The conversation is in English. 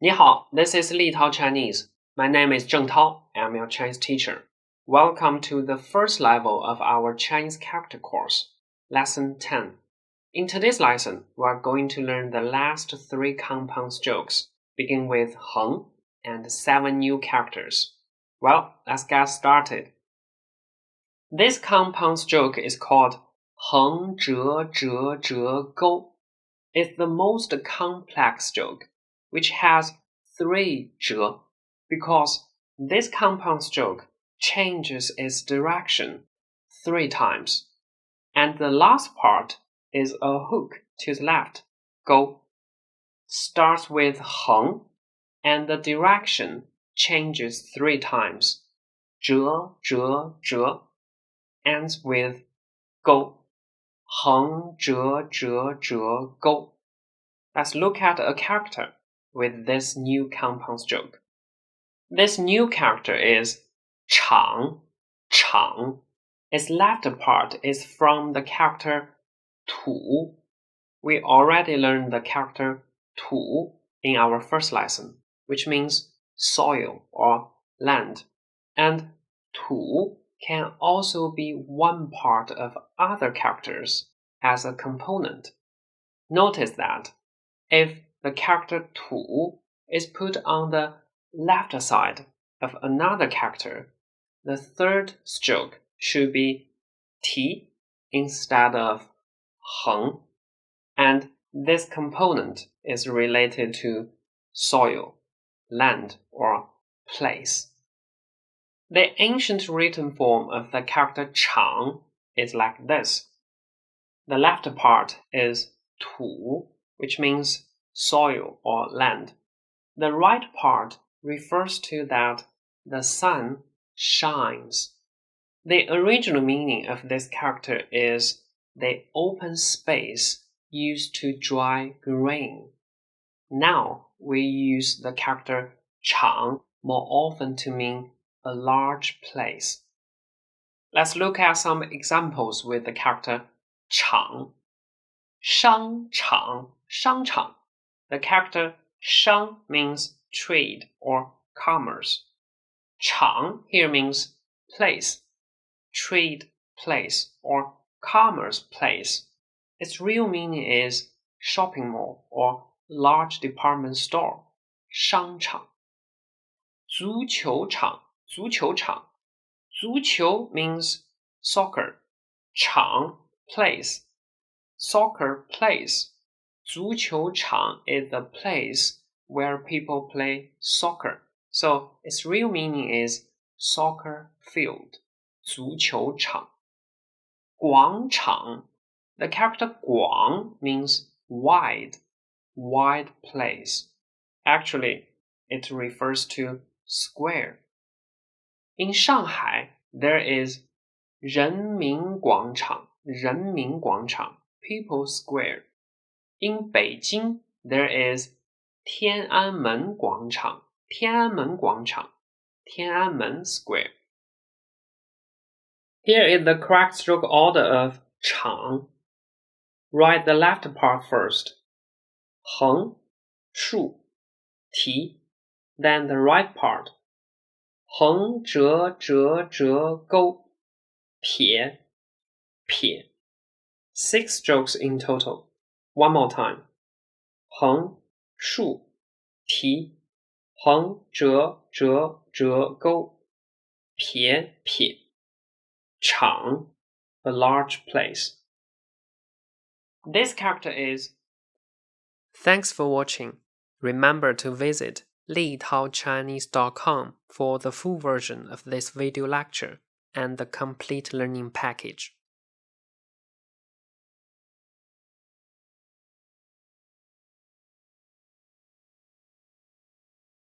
你好, this is Li Tao Chinese. My name is Zheng Tao. I'm your Chinese teacher. Welcome to the first level of our Chinese character course, Lesson 10. In today's lesson, we are going to learn the last 3 compound strokes, beginning with heng and 7 new characters. Well, let's get started. This compound stroke is called héngzhézhézhégōu. It's the most complex stroke, which has 3 zhe, because this compound stroke changes its direction 3 times. And the last part is a hook to the left, go. Starts with heng, and the direction changes 3 times, zhe, zhe, zhe. Ends with go. héngzhézhézhégōu. Let's look at a character with this new compound stroke. This new character is chang, chang. Its left part is from the character tu. We already learned the character tu in our first lesson, which means soil or land. And tu can also be one part of other characters as a component. Notice that if the character tu is put on the left side of another character, the third stroke should be ti instead of heng, and this component is related to soil, land, or place. The ancient written form of the character chang is like this. The left part is tu, which means soil or land. The right part refers to that the sun shines. The original meaning of this character is the open space used to dry grain. Now we use the character chang more often to mean a large place. Let's look at some examples with the character chang. Shangchang, shangchang. The character shang means trade or commerce. Chang here means place, trade place or commerce place. Its real meaning is shopping mall or large department store. Shangchang. 足球场, 足球场. 足球 means soccer. 场 place. Soccer place. 足球场 is the place where people play soccer. So its real meaning is soccer field. 足球场. 广场. The character 广 means wide, wide place. Actually, it refers to square. In Shanghai, there is 人民广场, 人民广场, People Square. In Beijing, there is 天安门广场, 天安门广场, 天安门 Square. Here is the correct stroke order of chang. Write the left part first. Heng, shu, ti. Then the right part. héngzhézhézhégōu, 撇, 撇. 6 strokes in total. One more time. Heng, shu, ti, héngzhézhézhégōu, 撇, 撇. Chang, a large place. This character is. Thanks for watching. Remember to visit litaochinese.com for the full version of this video lecture and the complete learning package.